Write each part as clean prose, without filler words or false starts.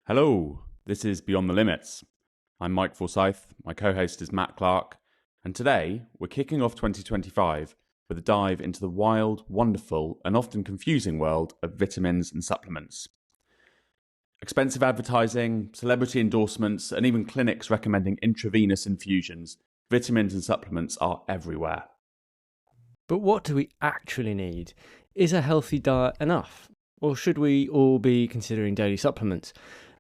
Hello, this is Beyond the Limits. I'm Mike Forsyth, my co-host is Matt Clark, and today we're kicking off 2025 with a dive into the wild, wonderful, and often confusing world of vitamins and supplements. Expensive advertising, celebrity endorsements, and even clinics recommending intravenous infusions, vitamins and supplements are everywhere. But what do we actually need? Is a healthy diet enough? Or should we all be considering daily supplements?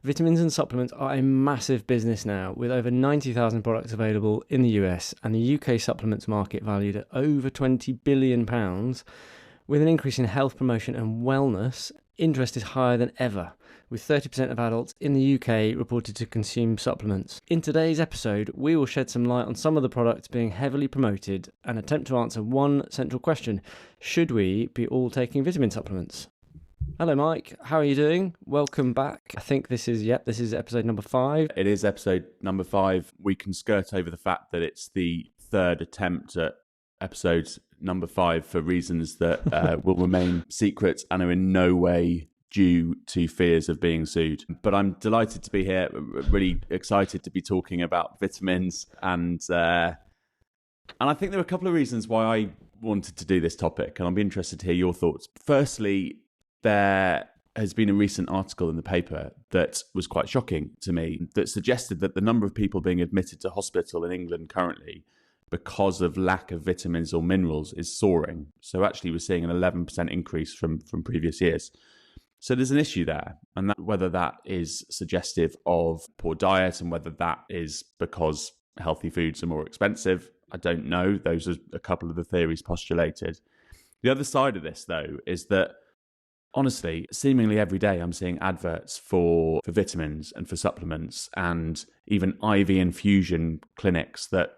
Vitamins and supplements are a massive business now, with over 90,000 products available in the US and the UK supplements market valued at over £20 billion. With an increase in health promotion and wellness, interest is higher than ever, with 30% of adults in the UK reported to consume supplements. In today's episode, we will shed some light on some of the products being heavily promoted and attempt to answer one central question: should we be all taking vitamin supplements? Hello, Mike. How are you doing? Welcome back. I think this is episode number 5. It is episode number 5. We can skirt over the fact that it's the third attempt at episode number 5 for reasons that will remain secret and are in no way due to fears of being sued. But I'm delighted to be here, really excited to be talking about vitamins, and I think there are a couple of reasons why I wanted to do this topic, and I'll be interested to hear your thoughts. Firstly, there has been a recent article in the paper that was quite shocking to me that suggested that the number of people being admitted to hospital in England currently because of lack of vitamins or minerals is soaring. So actually we're seeing an 11% increase from previous years. So there's an issue there, and that whether that is suggestive of poor diet and whether that is because healthy foods are more expensive, I don't know. Those are a couple of the theories postulated. The other side of this, though, is that honestly, seemingly every day I'm seeing adverts for vitamins and for supplements and even IV infusion clinics that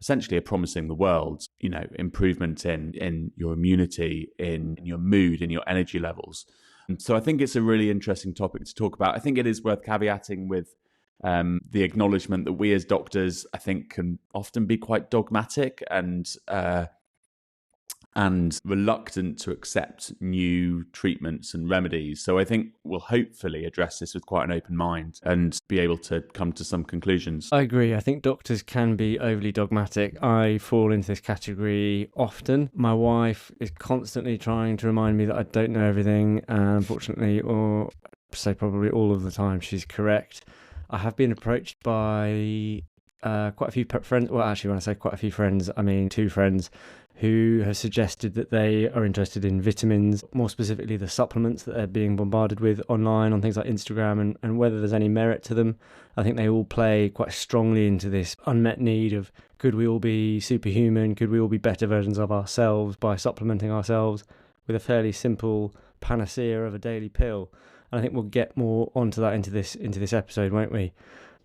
essentially are promising the world, improvement in your immunity, in your mood, in your energy levels. And so I think it's a really interesting topic to talk about. I think it is worth caveating with the acknowledgement that we as doctors, I think, can often be quite dogmatic and reluctant to accept new treatments and remedies. So I think we'll hopefully address this with quite an open mind and be able to come to some conclusions. I agree. I think doctors can be overly dogmatic. I fall into this category often. My wife is constantly trying to remind me that I don't know everything, and unfortunately, or say probably all of the time, she's correct. I have been approached by quite a few friends. Well, actually, when I say quite a few friends, I mean 2 friends who have suggested that they are interested in vitamins, more specifically the supplements that they're being bombarded with online on things like Instagram, and whether there's any merit to them. I think they all play quite strongly into this unmet need of, could we all be superhuman? Could we all be better versions of ourselves by supplementing ourselves with a fairly simple panacea of a daily pill? And I think we'll get more onto that into this episode, won't we?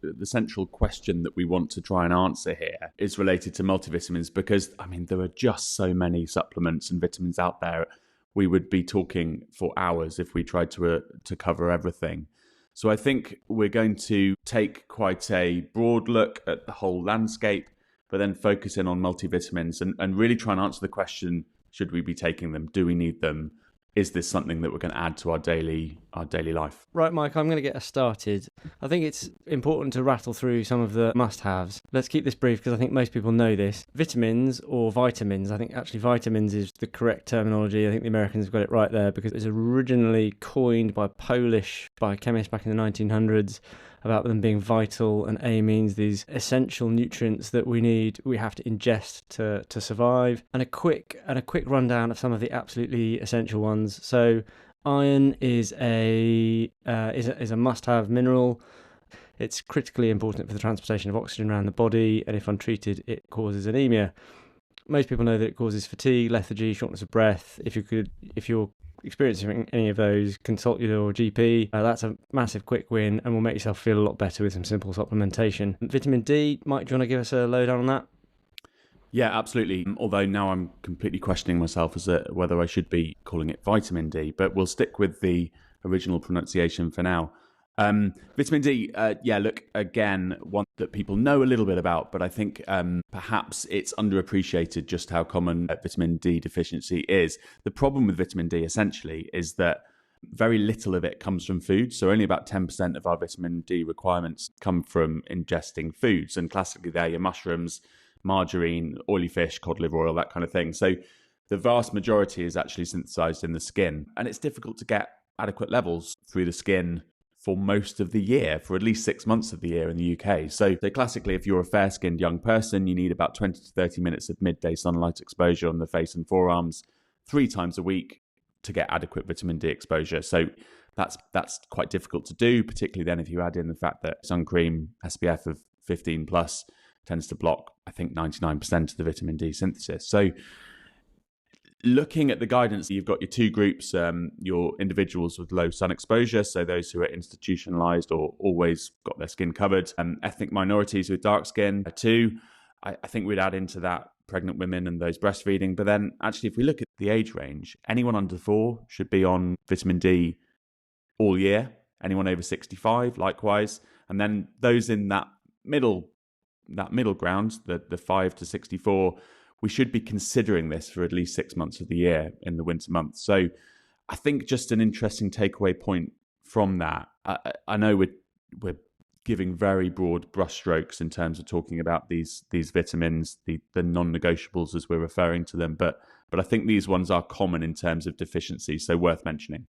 The central question that we want to try and answer here is related to multivitamins, because there are just so many supplements and vitamins out there. We would be talking for hours if we tried to cover everything. So I think we're going to take quite a broad look at the whole landscape, but then focus in on multivitamins and really try and answer the question: should we be taking them? Do we need them? Is this something that we're going to add to our daily life? Right, Mike, I'm going to get us started. I think it's important to rattle through some of the must-haves. Let's keep this brief because I think most people know this. Vitamins or vitamins, I think actually vitamins is the correct terminology. I think the Americans have got it right there because it was originally coined by chemists back in the 1900s about them being vital, and A means these essential nutrients that we have to ingest to survive. And a quick rundown of some of the absolutely essential ones. So iron is a must-have mineral. It's critically important for the transportation of oxygen around the body, and if untreated, it causes anemia. Most people know that it causes fatigue, lethargy, shortness of breath. If you're experiencing any of those, consult your GP. That's a massive quick win and will make yourself feel a lot better with some simple supplementation. Vitamin D, Mike, do you want to give us a lowdown on that? Yeah, absolutely. Although now I'm completely questioning myself as to whether I should be calling it vitamin D, but we'll stick with the original pronunciation for now. Vitamin D, look, again, one that people know a little bit about, but I think perhaps it's underappreciated just how common vitamin D deficiency is. The problem with vitamin D essentially is that Very little of it comes from food. So only about 10% of our vitamin D requirements come from ingesting foods. And classically, they're your mushrooms, margarine, oily fish, cod liver oil, that kind of thing. So the vast majority is actually synthesized in the skin. And it's difficult to get adequate levels through the skin for most of the year, for at least 6 months of the year in the UK. So classically, if you're a fair-skinned young person, you need about 20 to 30 minutes of midday sunlight exposure on the face and forearms 3 times a week to get adequate vitamin D exposure. So that's quite difficult to do, particularly then if you add in the fact that sun cream SPF of 15 plus tends to block, I think, 99% of the vitamin D synthesis. So looking at the guidance, you've got your 2 groups, your individuals with low sun exposure, so those who are institutionalized or always got their skin covered, ethnic minorities with dark skin, 2. I think we'd add into that pregnant women and those breastfeeding. But then actually, if we look at the age range, anyone under 4 should be on vitamin D all year. Anyone over 65, likewise. And then those in that middle ground, the 5 to 64, we should be considering this for at least 6 months of the year in the winter months. So I think just an interesting takeaway point from that. I know we're giving very broad brushstrokes in terms of talking about these vitamins, the non-negotiables as we're referring to them, but I think these ones are common in terms of deficiency, so worth mentioning.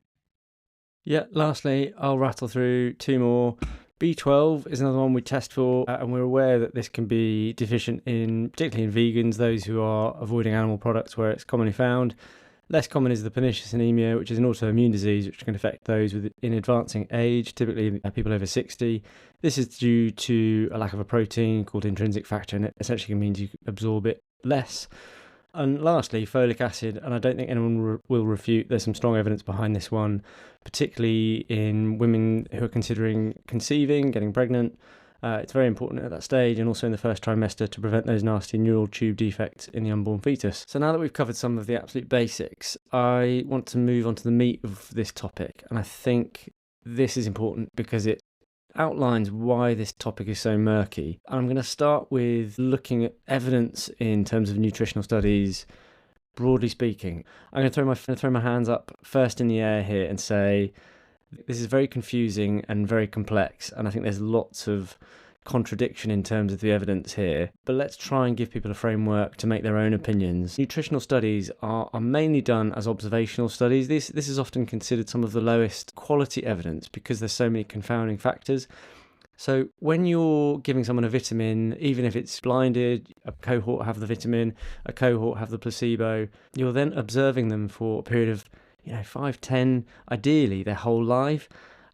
Yeah, lastly, I'll rattle through 2 more. B12 is another one we test for, and we're aware that this can be deficient particularly in vegans, those who are avoiding animal products where it's commonly found. Less common is the pernicious anemia, which is an autoimmune disease which can affect those in advancing age, typically people over 60. This is due to a lack of a protein called intrinsic factor, and it essentially means you absorb it less. And lastly, folic acid, and I don't think anyone will refute, there's some strong evidence behind this one, particularly in women who are considering conceiving, getting pregnant. It's very important at that stage and also in the first trimester to prevent those nasty neural tube defects in the unborn fetus. So now that we've covered some of the absolute basics, I want to move on to the meat of this topic. And I think this is important because it outlines why this topic is so murky. I'm going to start with looking at evidence in terms of nutritional studies, broadly speaking. I'm going to throw my hands up first in the air here and say this is very confusing and very complex, and I think there's lots of contradiction in terms of the evidence here. But let's try and give people a framework to make their own opinions. Nutritional studies are mainly done as observational studies. This is often considered some of the lowest quality evidence because there's so many confounding factors. So when you're giving someone a vitamin, even if it's blinded, a cohort have the vitamin, a cohort have the placebo, you're then observing them for a period of 5, 10, ideally their whole life.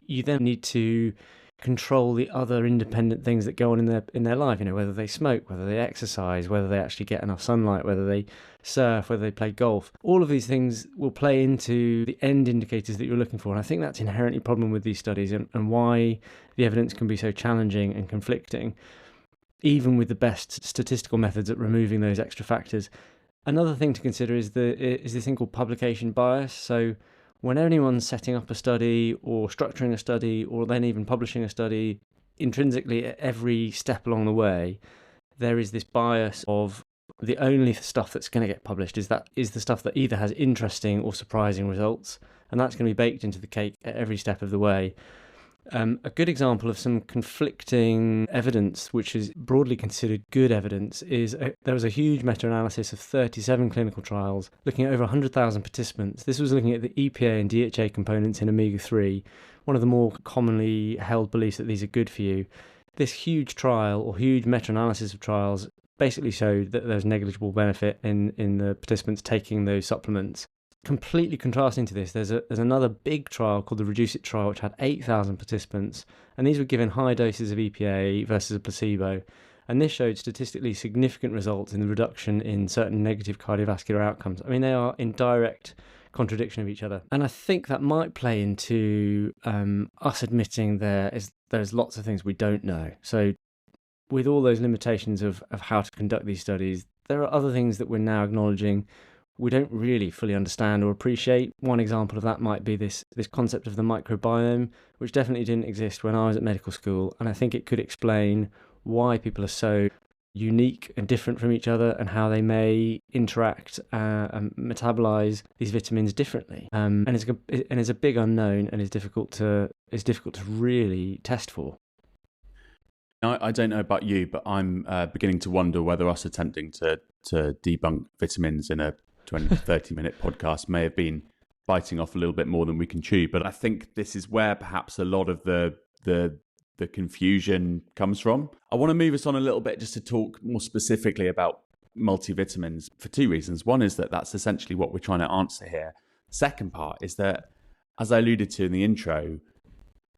You then need to control the other independent things that go on in their life, whether they smoke, whether they exercise, whether they actually get enough sunlight, whether they surf, whether they play golf. All of these things will play into the end indicators that you're looking for. And I think that's inherently a problem with these studies and why the evidence can be so challenging and conflicting, even with the best statistical methods at removing those extra factors. Another thing to consider is this thing called publication bias. So when anyone's setting up a study or structuring a study or then even publishing a study, intrinsically at every step along the way, there is this bias of the only stuff that's going to get published is the stuff that either has interesting or surprising results, and that's going to be baked into the cake at every step of the way. A good example of some conflicting evidence, which is broadly considered good evidence, is there was a huge meta-analysis of 37 clinical trials looking at over 100,000 participants. This was looking at the EPA and DHA components in omega-3, one of the more commonly held beliefs that these are good for you. This huge trial or huge meta-analysis of trials basically showed that there was negligible benefit in the participants taking those supplements. Completely contrasting to this, there's another big trial called the Reduce It trial, which had 8,000 participants, and these were given high doses of EPA versus a placebo, and this showed statistically significant results in the reduction in certain negative cardiovascular outcomes. I mean, they are in direct contradiction of each other, and I think that might play into us admitting there's lots of things we don't know. So with all those limitations of how to conduct these studies, there are other things that we're now acknowledging we don't really fully understand or appreciate. One example of that might be this concept of the microbiome, which definitely didn't exist when I was at medical school, and I think it could explain why people are so unique and different from each other, and how they may interact and metabolize these vitamins differently. And it's a big unknown, and is difficult to really test for. I don't know about you, but I'm beginning to wonder whether us attempting to debunk vitamins in a 20 to 30 minute podcast may have been biting off a little bit more than we can chew. But I think this is where perhaps a lot of the confusion comes from. I want to move us on a little bit just to talk more specifically about multivitamins for two reasons. One is that that's essentially what we're trying to answer here. The second part is that, as I alluded to in the intro,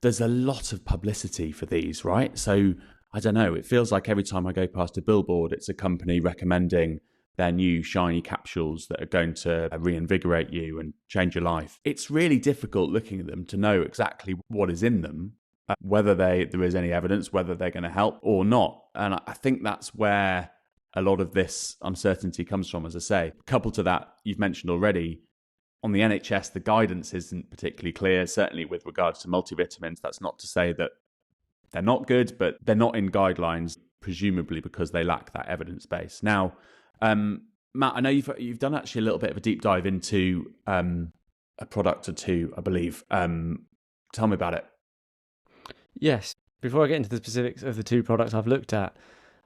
there's a lot of publicity for these, right? So I don't know, it feels like every time I go past a billboard, it's a company recommending their new shiny capsules that are going to reinvigorate you and change your life. It's really difficult looking at them to know exactly what is in them, whether there is any evidence, whether they're going to help or not. And I think that's where a lot of this uncertainty comes from, as I say. Coupled to that, you've mentioned already, on the NHS, the guidance isn't particularly clear, certainly with regards to multivitamins. That's not to say that they're not good, but they're not in guidelines, presumably because they lack that evidence base. Now, Matt, I know you've done actually a little bit of a deep dive into a product or two, I believe. Tell me about it. Yes. Before I get into the specifics of the two products I've looked at,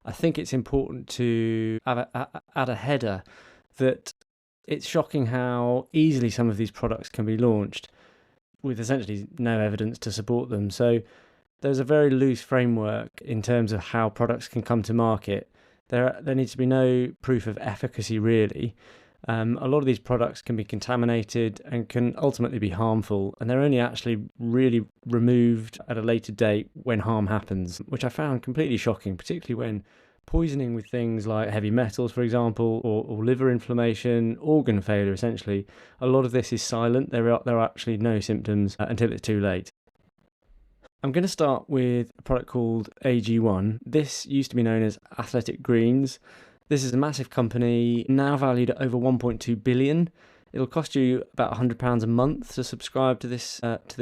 I think it's important to add a header that it's shocking how easily some of these products can be launched with essentially no evidence to support them. So there's a very loose framework in terms of how products can come to market. There needs to be no proof of efficacy, really. A lot of these products can be contaminated and can ultimately be harmful, and they're only actually really removed at a later date when harm happens, which I found completely shocking, particularly when poisoning with things like heavy metals, for example, or liver inflammation, organ failure, essentially. A lot of this is silent. There are actually no symptoms until it's too late. I'm going to start with a product called AG1. This used to be known as Athletic Greens. This is a massive company, now valued at over 1.2 billion. It'll cost you about £100 a month to subscribe to this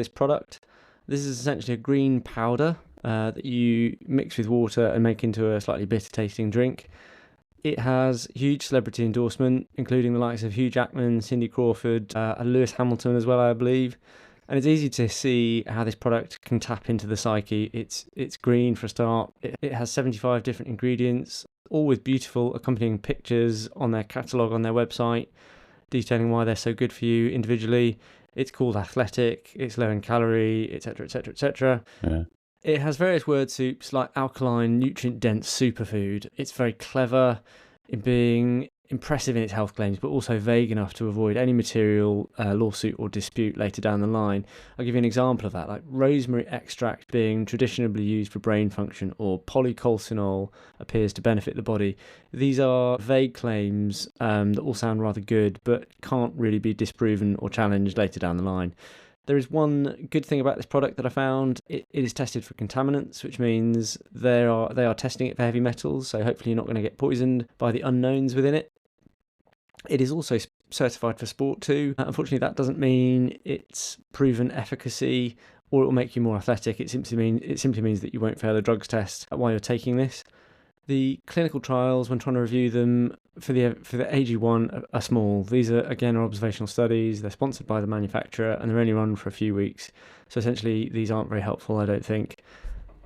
product. This is essentially a green powder that you mix with water and make into a slightly bitter tasting drink. It has huge celebrity endorsement, including the likes of Hugh Jackman, Cindy Crawford, and Lewis Hamilton as well, I believe. And it's easy to see how this product can tap into the psyche. It's green for a start. It has 75 different ingredients, all with beautiful accompanying pictures on their catalogue on their website, detailing why they're so good for you individually. It's called Athletic, it's low in calorie, etc., etc., etc. Yeah. It has various word soups like alkaline, nutrient-dense superfood. It's very clever in being impressive in its health claims, but also vague enough to avoid any material lawsuit or dispute later down the line. I'll give you an example of that, like rosemary extract being traditionally used for brain function, or polycolcinol appears to benefit the body. These are vague claims that all sound rather good, but can't really be disproven or challenged later down the line. There is one good thing about this product that I found. It is tested for contaminants, which means they are testing it for heavy metals, so hopefully you're not going to get poisoned by the unknowns within it. It is also certified for sport too. Unfortunately, that doesn't mean it's proven efficacy or it will make you more athletic. It simply means that you won't fail a drugs test while you're taking this. The clinical trials, when trying to review them for the AG1, are small. These are observational studies. They're sponsored by the manufacturer and they're only run for a few weeks. So essentially, these aren't very helpful, I don't think.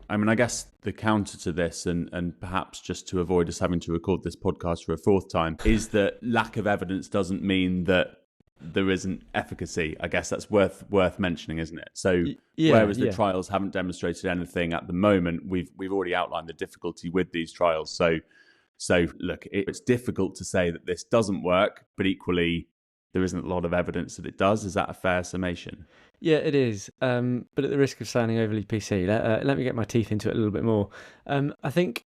I mean, I guess the counter to this, and perhaps just to avoid us having to record this podcast for a fourth time, is that lack of evidence doesn't mean that there isn't efficacy. I guess that's worth mentioning, isn't it? So whereas the trials haven't demonstrated anything at the moment, we've already outlined the difficulty with these trials. So look, it's difficult to say that this doesn't work, but equally there isn't a lot of evidence that it does. Is that a fair summation? Yeah, it is. But at the risk of sounding overly PC, let me get my teeth into it a little bit more. I think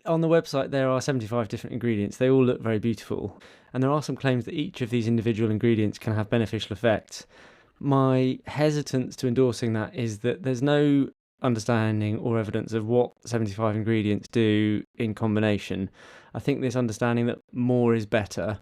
on the website there are 75 different ingredients. They all look very beautiful. And there are some claims that each of these individual ingredients can have beneficial effects. My hesitance to endorsing that is that there's no understanding or evidence of what 75 ingredients do in combination. I think this understanding that more is better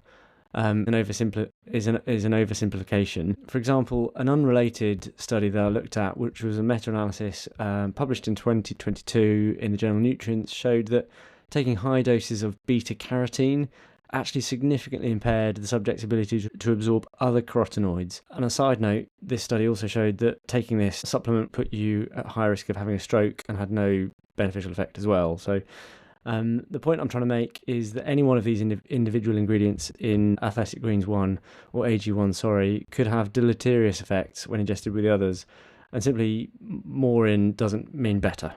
is an oversimplification. For example, an unrelated study that I looked at, which was a meta-analysis published in 2022 in the journal Nutrients, showed that taking high doses of beta-carotene actually significantly impaired the subject's ability to absorb other carotenoids. And a side note, this study also showed that taking this supplement put you at high risk of having a stroke and had no beneficial effect as well. So the point I'm trying to make is that any one of these individual ingredients in Athletic Greens 1 or AG1, could have deleterious effects when ingested with the others, and simply more in doesn't mean better.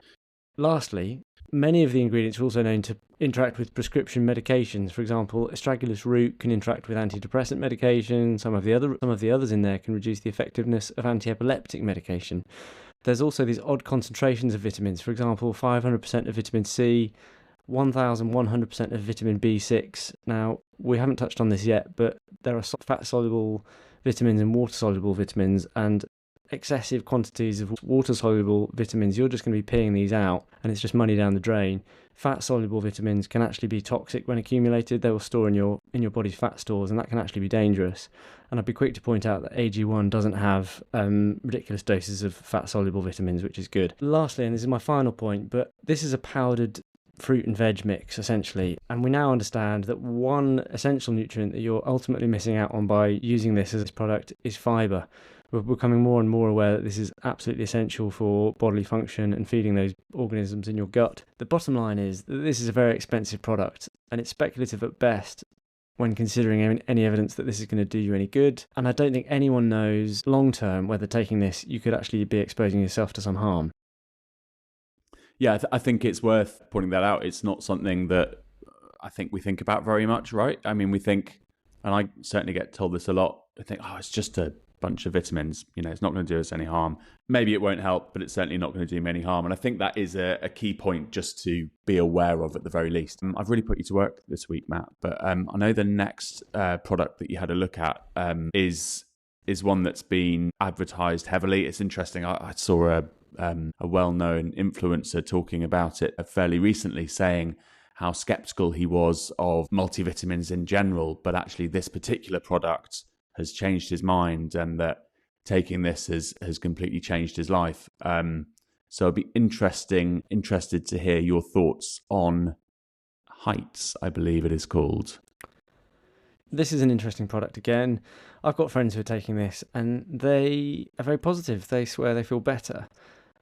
Lastly, many of the ingredients are also known to interact with prescription medications. For example, astragalus root can interact with antidepressant medication. Some of the others in there can reduce the effectiveness of anti-epileptic medication. There's also these odd concentrations of vitamins. For example, 500% of vitamin C, 1,100% of vitamin B6. Now, we haven't touched on this yet, but there are fat-soluble vitamins and water-soluble vitamins, and excessive quantities of water-soluble vitamins, you're just going to be peeing these out, and it's just money down the drain. Fat-soluble vitamins can actually be toxic when accumulated. They will store in your body's fat stores, and that can actually be dangerous. And I'd be quick to point out that AG1 doesn't have ridiculous doses of fat-soluble vitamins, which is good. Lastly, and this is my final point, but this is a powdered fruit and veg mix, essentially, and we now understand that one essential nutrient that you're ultimately missing out on by using this as a product is fibre. We're becoming more and more aware that this is absolutely essential for bodily function and feeding those organisms in your gut. The bottom line is that this is a very expensive product, and it's speculative at best when considering any evidence that this is going to do you any good. And I don't think anyone knows long term whether taking this you could actually be exposing yourself to some harm. Yeah, I think it's worth pointing that out. It's not something that I think we think about very much, right? I mean, we think, and I certainly get told this a lot, I think, it's just a bunch of vitamins, it's not going to do us any harm. Maybe it won't help, but it's certainly not going to do me any harm. And I think that is a key point just to be aware of at the very least. I've really put you to work this week, Matt, but I know the next product that you had a look at is one that's been advertised heavily. It's interesting. I saw a well-known influencer talking about it fairly recently, saying how skeptical he was of multivitamins in general, but actually this particular product has changed his mind, and that taking this has completely changed his life. So I'd be interested to hear your thoughts on Heights, I believe it is called. This is an interesting product again. I've got friends who are taking this, and they are very positive. They swear they feel better.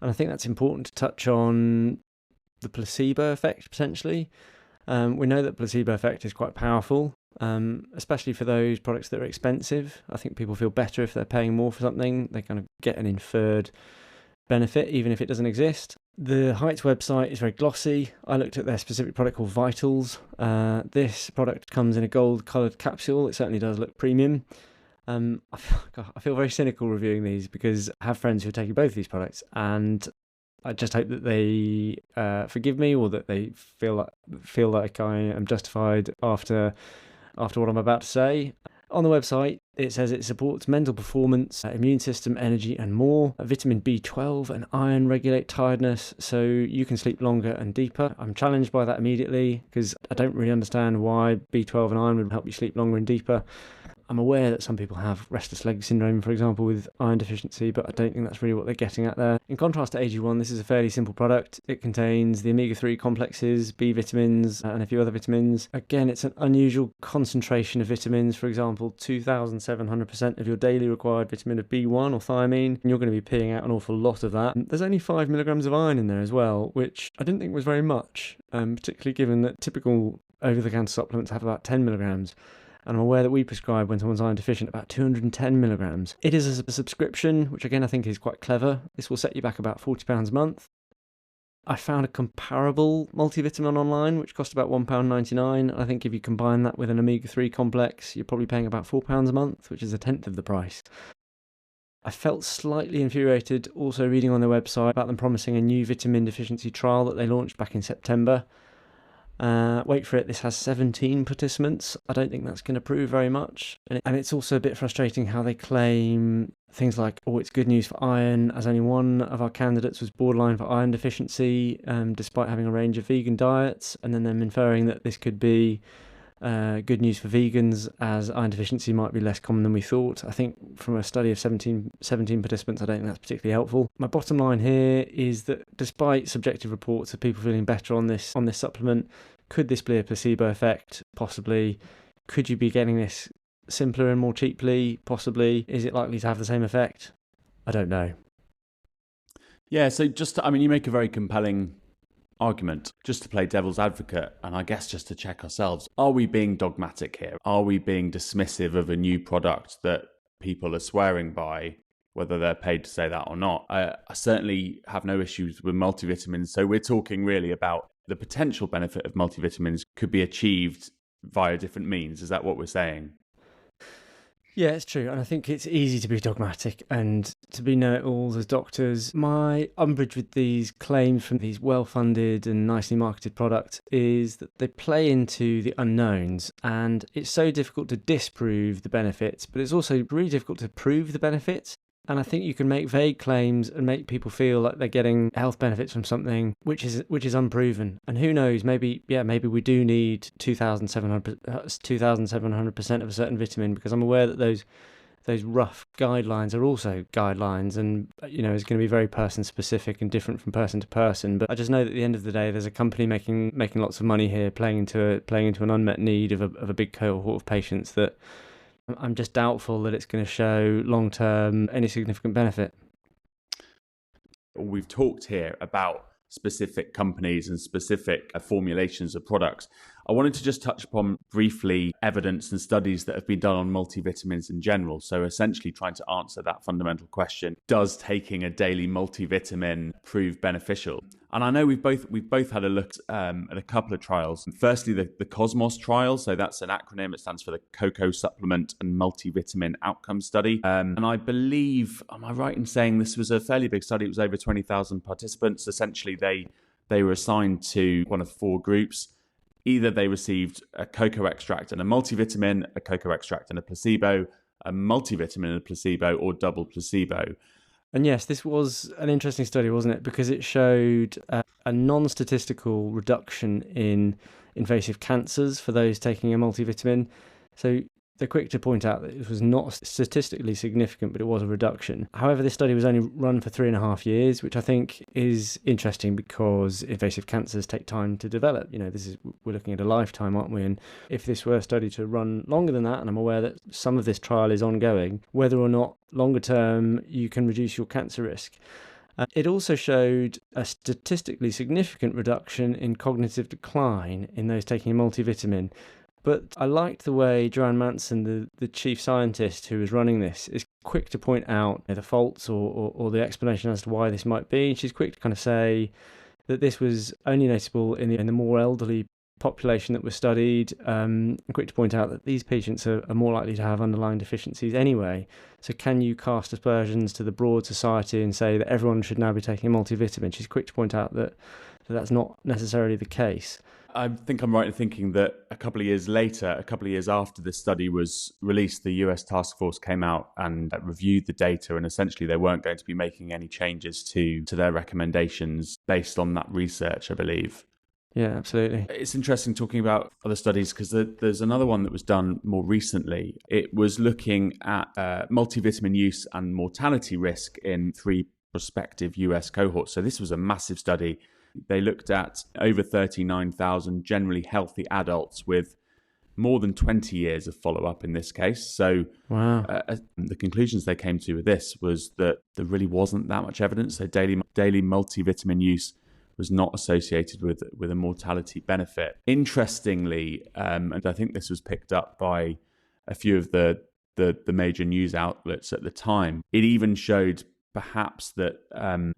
And I think that's important to touch on the placebo effect, potentially. We know that placebo effect is quite powerful, especially for those products that are expensive. I think people feel better if they're paying more for something. They kind of get an inferred benefit, even if it doesn't exist. The Heights website is very glossy. I looked at their specific product called Vitals. This product comes in a gold-coloured capsule. It certainly does look premium. I feel very cynical reviewing these because I have friends who are taking both of these products, and I just hope that they forgive me, or that they feel like I am justified after what I'm about to say. On the website, it says it supports mental performance, immune system, energy, and more. Vitamin B12 and iron regulate tiredness, so you can sleep longer and deeper. I'm challenged by that immediately because I don't really understand why B12 and iron would help you sleep longer and deeper. I'm aware that some people have restless leg syndrome, for example, with iron deficiency, but I don't think that's really what they're getting at there. In contrast to AG1, this is a fairly simple product. It contains the omega-3 complexes, B vitamins, and a few other vitamins. Again, it's an unusual concentration of vitamins. For example, 2,700% of your daily required vitamin of B1 or thiamine, and you're going to be peeing out an awful lot of that. There's only 5 milligrams of iron in there as well, which I didn't think was very much, particularly given that typical over-the-counter supplements have about 10 milligrams. And I'm aware that we prescribe, when someone's iron deficient, about 210 milligrams. It is a subscription, which again I think is quite clever. This will set you back about £40 a month. I found a comparable multivitamin online, which cost about £1.99. I think if you combine that with an omega-3 complex, you're probably paying about £4 a month, which is a tenth of the price. I felt slightly infuriated also reading on their website about them promising a new vitamin deficiency trial that they launched back in September. Wait for it, this has 17 participants. I don't think that's going to prove very much. And it's also a bit frustrating how they claim things like, it's good news for iron, as only one of our candidates was borderline for iron deficiency, despite having a range of vegan diets, and then them inferring that this could be good news for vegans, as iron deficiency might be less common than we thought. I think from a study of 17 participants, I don't think that's particularly helpful. My bottom line here is that despite subjective reports of people feeling better on this supplement, Could this be a placebo effect? Possibly. Could you be getting this simpler and more cheaply? Possibly. Is it likely to have the same effect? I don't know. Yeah, so you make a very compelling argument. Just to play devil's advocate, and I guess just to check ourselves, are we being dogmatic here? Are we being dismissive of a new product that people are swearing by, whether they're paid to say that or not? I certainly have no issues with multivitamins. So we're talking really about the potential benefit of multivitamins could be achieved via different means. Is that what we're saying? Yeah, it's true. And I think it's easy to be dogmatic and to be know-it-alls as doctors. My umbrage with these claims from these well-funded and nicely marketed products is that they play into the unknowns, and it's so difficult to disprove the benefits, but it's also really difficult to prove the benefits. And I think you can make vague claims and make people feel like they're getting health benefits from something which is unproven. And who knows, maybe we do need 2,700% of a certain vitamin, because I'm aware that those rough guidelines are also guidelines, and it's going to be very person specific and different from person to person. But I just know that at the end of the day, there's a company making lots of money here, playing into an unmet need of a big cohort of patients that I'm just doubtful that it's going to show long-term any significant benefit. We've talked here about specific companies and specific formulations of products. I wanted to just touch upon briefly evidence and studies that have been done on multivitamins in general. So essentially trying to answer that fundamental question, does taking a daily multivitamin prove beneficial? And I know we've both had a look at a couple of trials. Firstly, the Cosmos trial. So that's an acronym. It stands for the Cocoa Supplement and Multivitamin Outcome Study. And I believe, am I right in saying this was a fairly big study? It was over 20,000 participants. Essentially, they were assigned to one of four groups. Either they received a cocoa extract and a multivitamin, a cocoa extract and a placebo, a multivitamin and a placebo, or double placebo. And yes, this was an interesting study, wasn't it? Because it showed a non-statistical reduction in invasive cancers for those taking a multivitamin. So they're quick to point out that it was not statistically significant, but it was a reduction. However, this study was only run for 3.5 years, which I think is interesting because invasive cancers take time to develop. We're looking at a lifetime, aren't we? And if this were a study to run longer than that, and I'm aware that some of this trial is ongoing, whether or not longer term you can reduce your cancer risk. It also showed a statistically significant reduction in cognitive decline in those taking a multivitamin. But I liked the way Joanne Manson, the chief scientist who was running this, is quick to point out the faults or the explanation as to why this might be. She's quick to kind of say that this was only noticeable in the more elderly population that was studied. Quick to point out that these patients are more likely to have underlying deficiencies anyway. So can you cast aspersions to the broad society and say that everyone should now be taking a multivitamin? She's quick to point out that that's not necessarily the case. I think I'm right in thinking that a couple of years after this study was released, the US task force came out and reviewed the data, and essentially they weren't going to be making any changes to their recommendations based on that research, I believe. Yeah, absolutely. It's interesting talking about other studies because there's another one that was done more recently. It was looking at multivitamin use and mortality risk in 3 prospective US cohorts. So this was a massive study. They looked at over 39,000 generally healthy adults with more than 20 years of follow-up in this case. So wow. The conclusions they came to with this was that there really wasn't that much evidence. So daily multivitamin use was not associated with a mortality benefit. Interestingly, and I think this was picked up by a few of the major news outlets at the time, it even showed perhaps that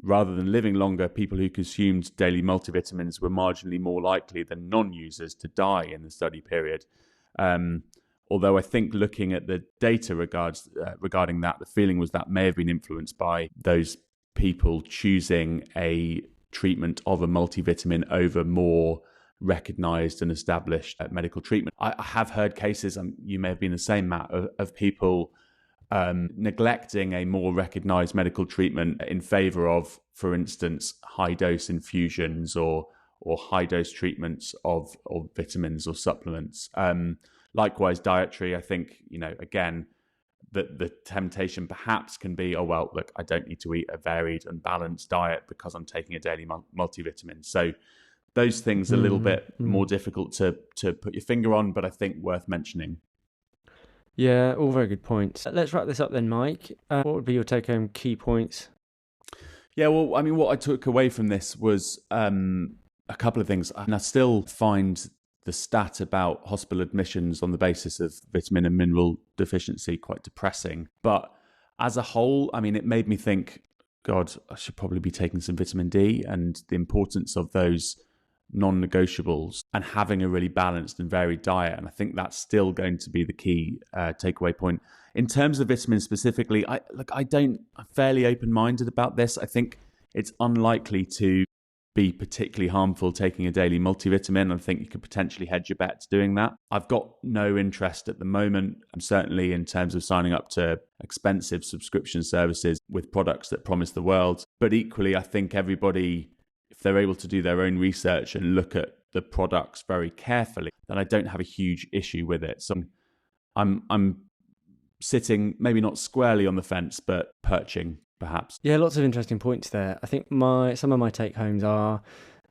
rather than living longer, people who consumed daily multivitamins were marginally more likely than non-users to die in the study period. Although I think looking at the data regarding that, the feeling was that may have been influenced by those people choosing a treatment of a multivitamin over more recognized and established medical treatment. I have heard cases, you may have been the same, Matt, of people neglecting a more recognized medical treatment in favor of, for instance, high dose infusions or high dose treatments of vitamins or supplements. Likewise, dietary, I think, again, the temptation perhaps can be, oh, well, look, I don't need to eat a varied and balanced diet because I'm taking a daily multivitamin. So Those things are a little bit Mm. more difficult to put your finger on, but I think worth mentioning. Yeah, all very good points. Let's wrap this up then, Mike. What would be your take-home key points? Yeah, well, I mean, what I took away from this was a couple of things. And I still find the stat about hospital admissions on the basis of vitamin and mineral deficiency quite depressing. But as a whole, I mean, it made me think, God, I should probably be taking some vitamin D, and the importance of those non-negotiables and having a really balanced and varied diet. And I think that's still going to be the key takeaway point. In terms of vitamins specifically, I'm fairly open-minded about this. I think it's unlikely to be particularly harmful taking a daily multivitamin. I think you could potentially hedge your bets doing that. I've got no interest at the moment, certainly in terms of signing up to expensive subscription services with products that promise the world. But equally, I think everybody, if they're able to do their own research and look at the products very carefully, then I don't have a huge issue with it. So I'm sitting maybe not squarely on the fence, but perching perhaps. Yeah, lots of interesting points there. I think some of my take homes are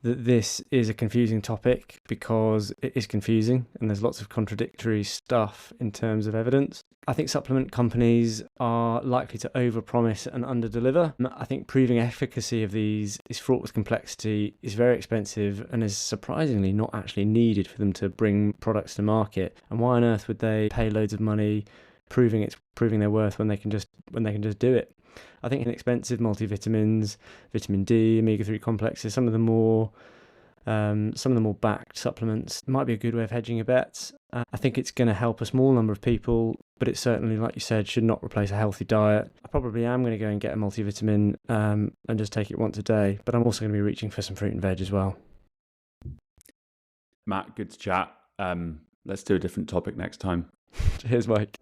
that this is a confusing topic because it is confusing and there's lots of contradictory stuff in terms of evidence. I think supplement companies are likely to overpromise and underdeliver. I think proving efficacy of these is fraught with complexity, is very expensive, and is surprisingly not actually needed for them to bring products to market. And why on earth would they pay loads of money proving their worth when they can just do it? I think inexpensive multivitamins, vitamin D, omega-3 complexes, some of the more backed supplements might be a good way of hedging your bets. I think it's going to help a small number of people, but it certainly, like you said, should not replace a healthy diet. I probably am going to go and get a multivitamin and just take it once a day, but I'm also going to be reaching for some fruit and veg as well. Matt, good to chat. Let's do a different topic next time. Cheers, Mike.